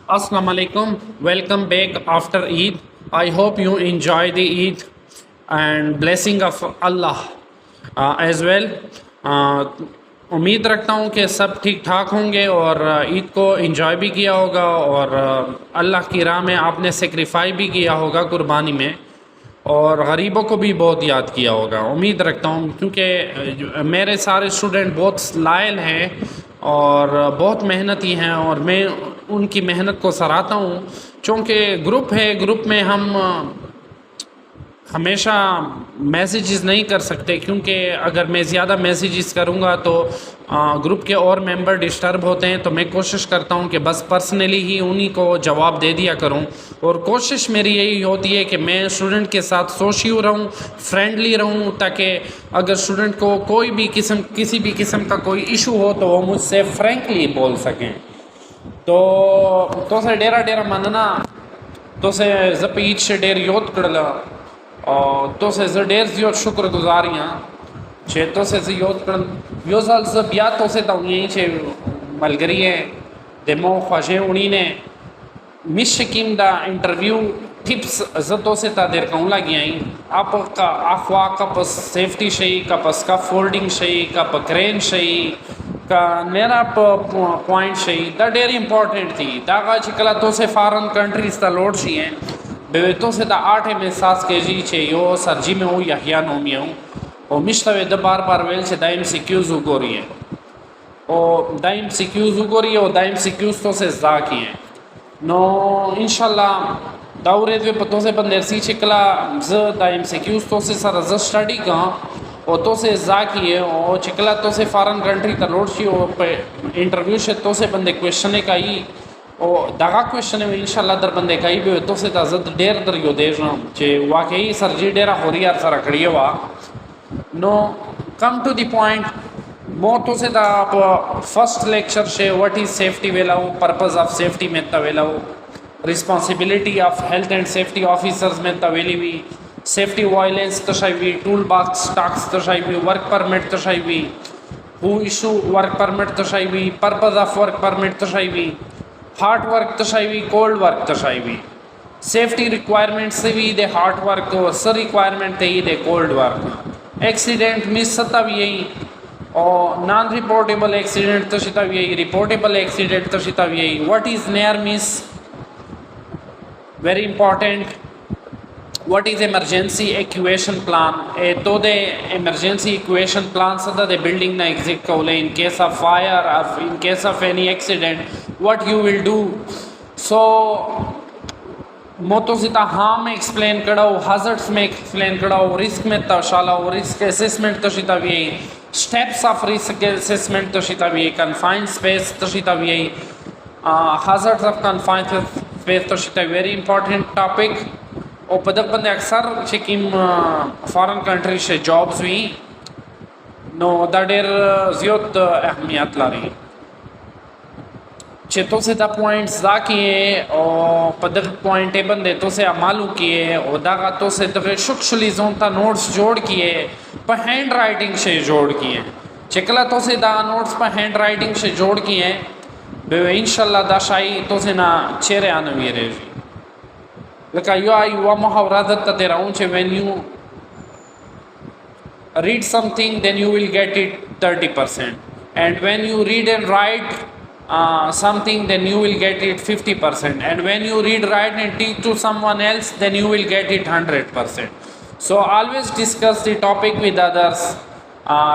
Assalamu alaikum. Welcome back after Eid. I hope you enjoy the Eid and blessing of Allah as well. उम्मीद रखता हूँ कि सब ठीक ठाक होंगे और ईद को एंजॉय भी किया होगा और अल्लाह की राह में आपने सेक्रीफाई भी किया होगा कुर्बानी में और गरीबों को भी बहुत याद किया होगा। उम्मीद रखता हूँ क्योंकि मेरे सारे स्टूडेंट बहुत लायल हैं और बहुत मेहनती हैं और मैं उनकी मेहनत को सराहता हूँ। चूँकि ग्रुप है, ग्रुप में हम हमेशा मैसेजेस नहीं कर सकते क्योंकि अगर मैं ज़्यादा मैसेजेस करूँगा तो ग्रुप के और मेंबर डिस्टर्ब होते हैं। तो मैं कोशिश करता हूँ कि बस पर्सनली ही उन्हीं को जवाब दे दिया करूँ और कोशिश मेरी यही होती है कि मैं स्टूडेंट के साथ सोशियल रहूँ, फ्रेंडली रहूँ, ताकि अगर स्टूडेंट को कोई भी किसी भी किस्म का कोई इशू हो तो वो मुझसे फ्रेंकली बोल सकें। तो से डेरा मानना तो से जपीद से डेर योत कड़ला और तो से ज़डेर ज़ियोत शुक्रगुजारियाँ छे तो से ज़ियोत कर यो साल सब याद तो से ताऊ यहीं छे मलगरी है डेमो ख्वाशे उन्हीं ने मिश किम दा इंटरव्यू टिप्स ज़तो से ता देर काउंला गया ही आप का अखवा का पस सेफ्टी शई का पस का फोल्डिंग शई का पक्रेन शई का नेरा पॉइंट शई दा डेर इम्पोर्टेंट थी दागा चिकला तो से फॉरेन कंट्रीज ता लोड शी हैं बेवेतों से दा 8 में सास के जी छे यो सरजी में हो यहिया नो में हूँ और मिश्तवे द बार वेल से दाइम सिक्यूज हो रही है और दाइम सिक्यूज हो रही है और दाइम सिक्यूज तो से जा की है नो इंशाल्लाह दावरे वे पतों से बंदेर सी चिकला ज दाइम सिक्यूज तो से सर ज स्टडी का और तो से जा की है और चिकला तो से फॉरेन कंट्री का लोड शी और इंटरव्यू से तो से बंदे क्वेश्चन का ही और दागा क्वेश्चन में इंशाल्लाह दर बंदे कई भी तो से ताज़त डेर दर यो देर चे वाकई सरजी डेरा हो रही यार सारा खड़ी हुआ no come to the point मो तो से दा आप फर्स्ट लेक्चर से व्हाट इज सेफ्टी वेलाओ पर्पस ऑफ सेफ्टी में तवेलाओ responsibility of health and safety officers में तवेली हुई सेफ्टी वायलेंस तशाई हुई टूल बॉक्स टास्क तशाई हुई वर्क परमिट तशाई हुई हु इशू वर्क परमिट तशाई हुई पर्पस ऑफ वर्क परमिट तशाई हुई हार्ड वर्क तशाई हुई कोल्ड वर्क तशाई हुई सेफ्टी रिक्वायरमेंट से भी दे हार्ड वर्क सर रिक्वायरमेंट ही दे कोल्ड वर्क एक्सीडेंट मिस सता भी यही और नॉन रिपोर्टेबल एक्सीडेंट तशिता भी यही रिपोर्टेबल एक्सीडेंट तशिता भी यही what is near miss very important what is emergency evacuation plan तो दे emergency evacuation plan सदा दे building ना exit Kaule in case of fire or in case of any accident what you will do so मोतो Sita harm में explain करो hazards में explain करो risk में तशाला risk assessment तशिता भी steps of risk assessment तशिता भी confined space तशिता भी hazards of confined space तशिता very important topic और पदक बंदे अक्सर चिकिम फॉरेन कंट्री से जॉब्स हुई नो दाडेर ज़्याद अहमियत ला रही चेतों से दा पॉइंट्स जा किए और पदक पॉइंटे बंदे तो से अमालू किए और दागा तो से दफे शुक्शली जोनता नोट्स जोड़ किए पर हैंड राइटिंग से जोड़ किए चिकला तो से दा नोट्स पर हैंड राइटिंग से जोड़ किए बे इंशाल्लाह दा शाही तो से ना चेहरे आने मेरे Like you when you read something then you will get it 30% and when you read and write something then you will get it 50% and when you read, write and teach to someone else then you will get it 100%. So always discuss the topic with others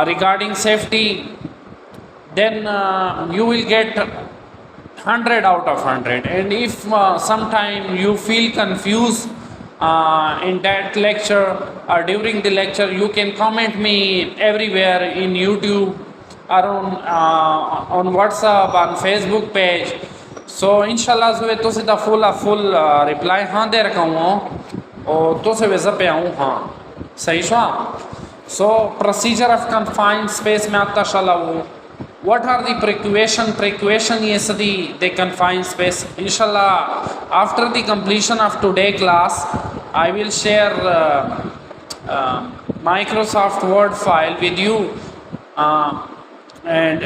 regarding safety, then you will get 100 out of 100. And if sometime you feel confused in that lecture or during the lecture, you can comment me everywhere in YouTube or on WhatsApp, on Facebook page. So inshallah जो तो से दा full reply हाँ दे रखा हूँ और तो से वैसा पे आऊँ हाँ सही शा. So procedure of confined space में आता शाला वो what are the precaution ye sadi they confined space inshallah after the completion of today class I will share Microsoft Word file with you and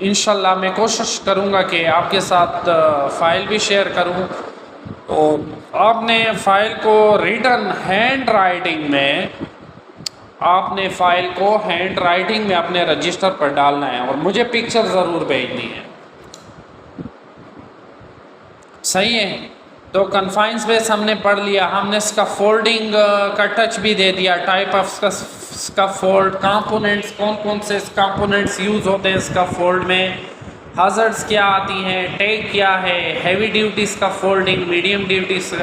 इंशाल्लाह मैं कोशिश करूँगा कि आपके साथ फ़ाइल भी शेयर करूँ, और आपने फ़ाइल को रिटन हैंड राइटिंग में, आपने फ़ाइल को हैंड राइटिंग में अपने रजिस्टर पर डालना है और मुझे पिक्चर ज़रूर भेजनी है। सही है, तो कन्फाइंस बेस हमने पढ़ लिया, हमने इसका फोल्डिंग का टच भी दे दिया, टाइप ऑफ इसका फोल्ड, कंपोनेंट्स कौन कौन से कंपोनेंट्स यूज़ होते हैं इसका फोल्ड में, हज़ार्ड्स क्या आती हैं, टैग क्या है, हैवी ड्यूटीज़ का फोल्डिंग, मीडियम ड्यूटीज़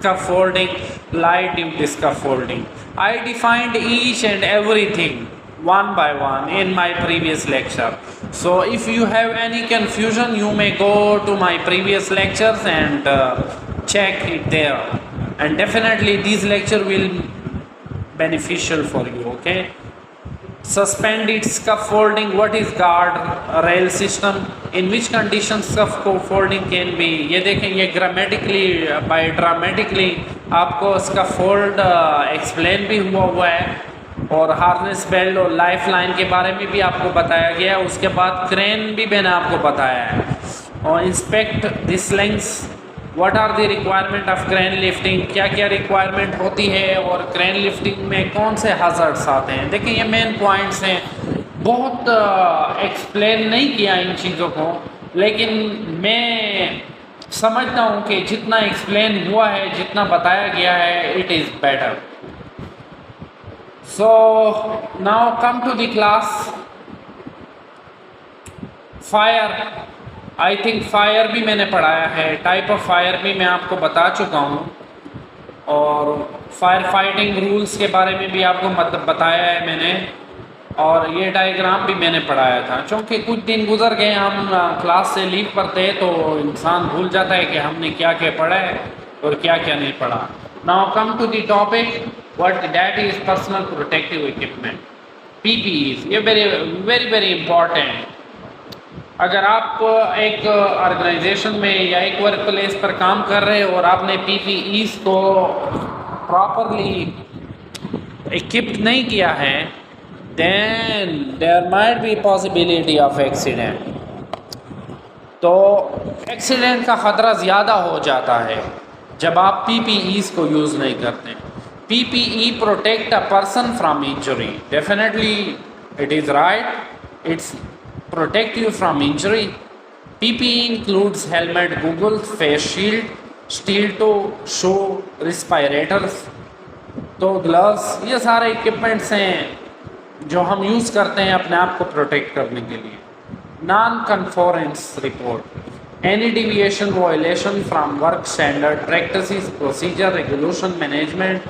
का फोल्डिंग, लाइट ड्यूटीज़ का folding. I defined each and everything one by one in my previous lecture. So if you have any confusion, you may go to my previous lectures and check it there, and definitely this lecture will beneficial for you. Okay, suspended scaffolding, what is guard rail system, in which conditions scaffolding can be, ये देखें, ये grammatically by dramatically आपको scaffold explain भी हुआ है, और harness belt और life line के बारे में भी आपको बताया गया है। उसके बाद क्रेन भी मैंने आपको बताया है। और inspect this lengths, what are the requirement of crane lifting, क्या क्या रिक्वायरमेंट होती है और क्रेन लिफ्टिंग में कौन से हज़ार्ड्स आते हैं। देखिए ये मेन पॉइंट्स हैं, बहुत एक्सप्लेन नहीं किया इन चीज़ों को, लेकिन मैं समझता हूँ कि जितना एक्सप्लेन हुआ है, जितना बताया गया है, it is better. So now come to the class. Fire, I think fire भी मैंने पढ़ाया है, टाइप ऑफ फायर भी मैं आपको बता चुका हूँ, और फायर फाइटिंग रूल्स के बारे में भी आपको बताया है मैंने, और ये डायग्राम भी मैंने पढ़ाया था। क्योंकि कुछ दिन गुजर गए, हम क्लास से लीव पर थे, तो इंसान भूल जाता है कि हमने क्या क्या पढ़ा है और क्या क्या नहीं पढ़ा। Now come to the topic, what that is personal protective equipment, PPEs। ये very important। अगर आप एक ऑर्गेनाइजेशन में या एक वर्क प्लेस पर काम कर रहे हो और आपने PPEs को प्रॉपरली इक्विप्ड नहीं किया है, then there might be possibility of accident। तो एक्सीडेंट का ख़तरा ज़्यादा हो जाता है जब आप PPEs को यूज़ नहीं करते। PPE protect a person from injury, definitely it is right, it's protect you from injury। PPE includes helmet, goggles, face shield, steel toe, shoe, respirators, तो gloves, ये सारे इक्विपमेंट्स हैं जो हम यूज़ करते हैं अपने आप को प्रोटेक्ट करने के लिए। Non conformance report, any deviation, violation from work standard, practices, procedure, regulation, management,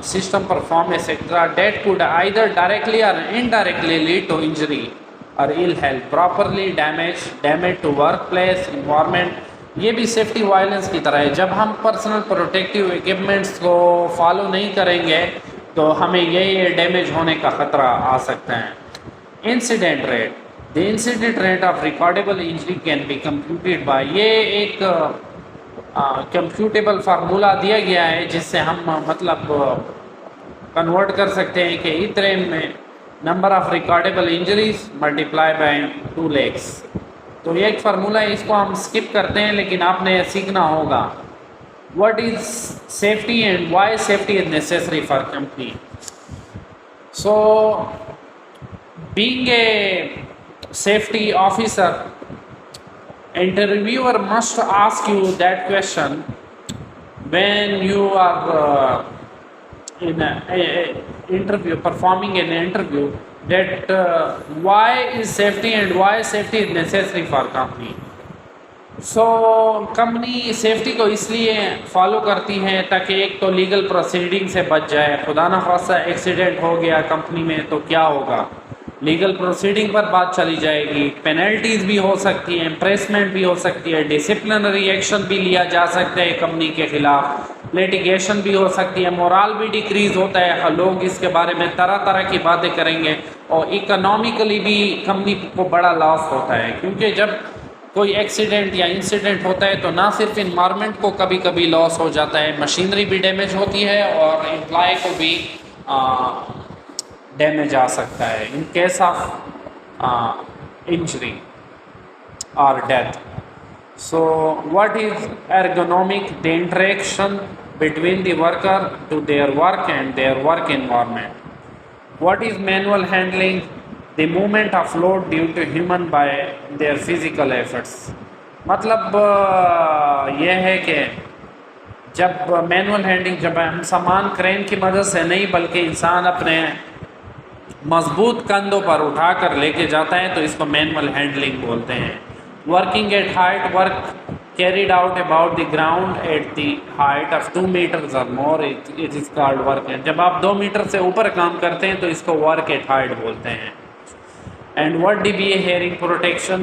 system perform, etc. that could either directly or indirectly lead to injury or ill health, properly damage to workplace environment। ये भी safety violence की तरह है। जब हम personal protective equipments को follow नहीं करेंगे तो हमें ये डैमेज होने का ख़तरा आ सकता है। Incident rate, The incident rate of recordable injury can be computed by, ये एक कंप्यूटेबल फार्मूला दिया गया है जिससे हम मतलब कन्वर्ट कर सकते हैं कि इतने में number of recordable injuries multiply by 2 lakhs। तो ये एक फार्मूला है, इसको हम स्किप करते हैं, लेकिन आपने सीखना होगा what is safety and why safety is necessary for company. So being a safety officer, interviewer must ask you that question when you are in a interview, performing an interview, that why is safety and why safety is necessary for company। So company safety को इसलिए follow करती है ताकि एक तो legal proceeding से बच जाए, खुदा न खास्ता एक्सीडेंट हो गया कंपनी में तो क्या होगा, लीगल प्रोसीडिंग पर बात चली जाएगी, पेनल्टीज़ भी हो सकती हैं, इम्प्रेसमेंट भी हो सकती है, डिसिप्लिनरी एक्शन भी लिया जा सकता है कंपनी के ख़िलाफ़, लिटिगेशन भी हो सकती है, मोरल भी डिक्रीज़ होता है, लोग इसके बारे में तरह तरह की बातें करेंगे, और इकोनॉमिकली भी कंपनी को बड़ा लॉस होता है। क्योंकि जब कोई एक्सीडेंट या इंसिडेंट होता है तो ना सिर्फ इन्वायरमेंट को कभी कभी लॉस हो जाता है, मशीनरी भी डैमेज होती है और एम्प्लॉय को भी डैमेज आ सकता है। In case of injury or death. So what is ergonomic? The interaction between the worker to their work and their work environment. What is manual handling? The movement of load due to human by their physical efforts. मतलब यह है कि जब manual handling, जब हम सामान crane की मदद से नहीं बल्कि इंसान अपने मजबूत कंधों पर उठा कर लेके जाता है तो इसको मैनुअल हैंडलिंग बोलते हैं. Working at height, work carried out about the ground at the height of 2 meters or more, it is called work. जब आप 2 मीटर से ऊपर काम करते हैं तो इसको वर्क एट हाइट बोलते हैं. And what dBA hearing protection?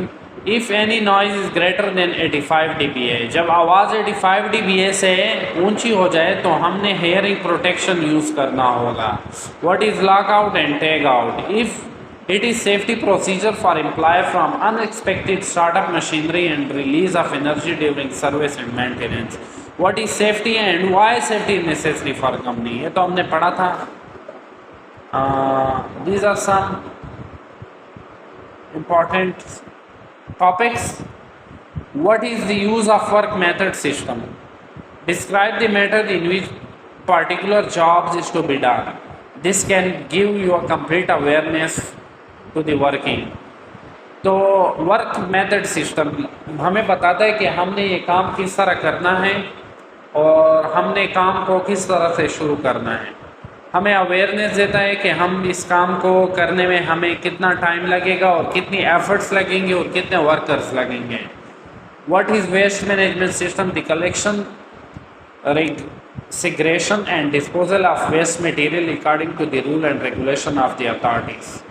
If any noise is greater than 85 dBA, जब आवाज़ 85 dBA से ऊंची हो जाए तो हमने हेयरिंग प्रोटेक्शन यूज़ करना होगा. What is lockout and tag out? If it is safety procedure for employee from unexpected startup machinery and release of energy during service and maintenance. What is safety and why safety is necessary for company? ये तो हमने पढ़ा था. These are some important topics. What is the use of work method system? Describe the method in which particular jobs is to be done. This can give you a complete awareness to the working. तो work method system हमें बताता है कि हमने ये काम किस तरह करना है और हमने काम को किस तरह से शुरू करना है. हमें अवेयरनेस देता है कि हम इस काम को करने में हमें कितना टाइम लगेगा और कितनी एफर्ट्स लगेंगे और कितने वर्कर्स लगेंगे. What is waste management system? The collection, segregation and disposal of waste material according to the rule and regulation of the authorities.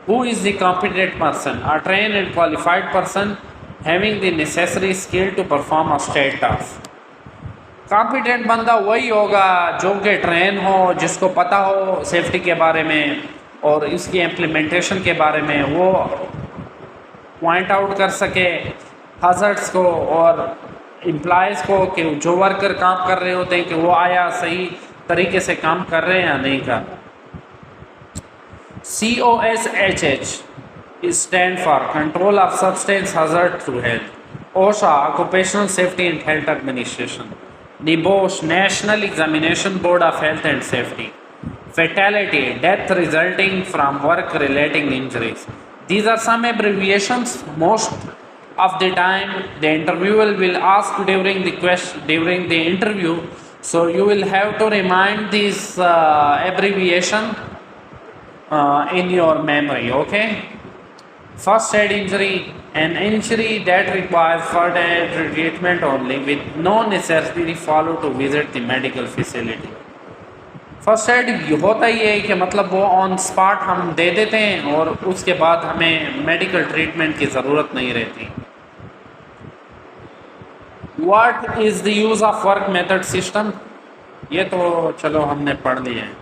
Who is the competent person? A trained and qualified person having the necessary skill to perform a state task. Competent बंदा वही होगा जो कि train हो, जिसको पता हो safety के बारे में और इसकी इम्प्लीमेंटेशन के बारे में, वो पॉइंट आउट कर सके हज़ार्ड्स को और एम्प्लॉयज़ को कि जो वर्कर काम कर रहे होते हैं कि वो आया सही तरीके से काम कर रहे हैं या नहीं कर. COSHH stand for Control of Substance Hazard to Health. OSHA, Occupational Safety and Health Administration. NIBOSH, National Examination Board of Health and Safety. Fatality, death resulting from work-related injuries. These are some abbreviations. Most of the time the interviewer will ask during the interview, so you will have to remind this abbreviation in your memory. Okay. First aid injury, an injury that requires further treatment only with no necessary follow to visit the medical facility. First aid होता ही है कि मतलब वो on spot हम दे देते हैं और उसके बाद हमें मेडिकल ट्रीटमेंट की ज़रूरत नहीं रहती. What is the use of work method system? ये तो चलो हमने पढ़ लिए हैं.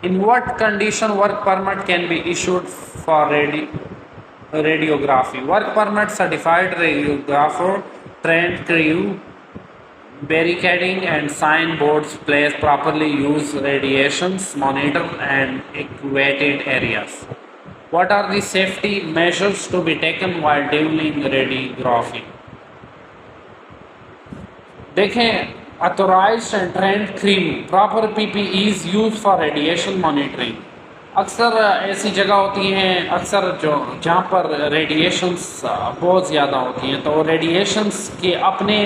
In what condition work permit can be issued for radiography? Work permit certified radiographer, trained crew, barricading and sign boards placed properly, use radiations, monitor and evacuated areas. What are the safety measures to be taken while doing radiography? देखें, authorized and trained crew, proper PPE is used for radiation monitoring. अक्सर ऐसी जगह होती हैं अक्सर जहाँ पर radiations बहुत ज़्यादा होती हैं, तो रेडिएशंस के अपने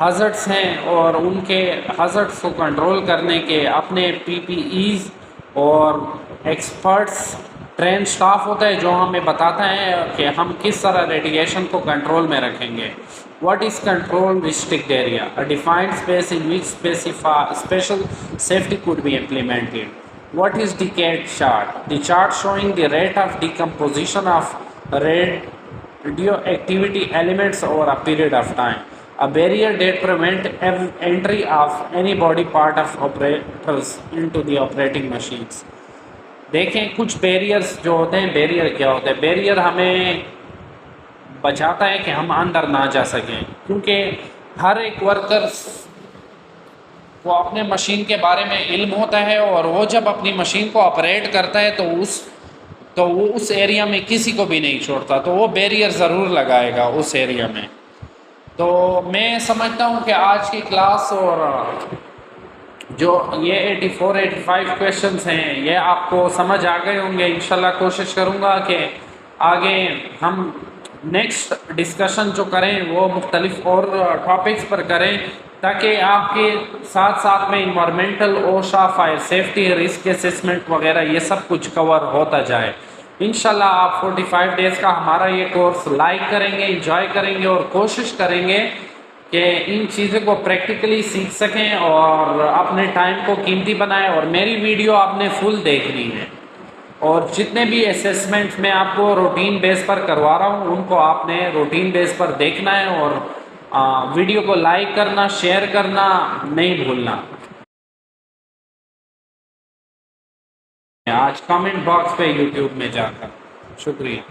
हज़ार्ड्स हैं और उनके हज़ार्ड्स को कंट्रोल करने के अपने PPEs और एक्सपर्ट्स ट्रेन स्टाफ होता है जो हमें बताता है कि हम किस तरह रेडिएशन को कंट्रोल में रखेंगे. What is control restricted area? A defined space in which special safety could be implemented. What is decay chart? The chart showing the rate of decomposition of radioactivity elements over a period of time. A barrier that prevents entry of any body part of operators into the operating machines. देखें कुछ barriers जो होते हैं, barrier क्या होता है? Barrier हमें बचाता है कि हम अंदर ना जा सकें, क्योंकि हर एक वर्कर्स को अपने मशीन के बारे में इल्म होता है और वो जब अपनी मशीन को ऑपरेट करता है तो उस तो वो उस एरिया में किसी को भी नहीं छोड़ता, तो वो बैरियर ज़रूर लगाएगा उस एरिया में। तो मैं समझता हूँ कि आज की क्लास और जो ये 84-85 क्वेश्चंस हैं ये आपको समझ आ गए होंगे। इंशाल्लाह कोशिश करूँगा कि आगे हम नेक्स्ट डिस्कशन जो करें वो मुख्तलिफ और टॉपिक्स पर करें, ताकि आपके साथ साथ में environmental, OSHA, fire safety, risk assessment वगैरह ये सब कुछ कवर होता जाए। इंशाल्लाह आप 45 डेज़ का हमारा ये कोर्स लाइक करेंगे, इंजॉय करेंगे और कोशिश करेंगे कि इन चीज़ों को प्रैक्टिकली सीख सकें और अपने टाइम को कीमती बनाएं। और मेरी वीडियो आपने फुल देखनी है, और जितने भी असेसमेंट मैं आपको रूटीन बेस पर करवा रहा हूँ उनको आपने रूटीन बेस पर देखना है, और वीडियो को लाइक करना, शेयर करना नहीं भूलना। आज कमेंट बॉक्स पे यूट्यूब में जाकर शुक्रिया।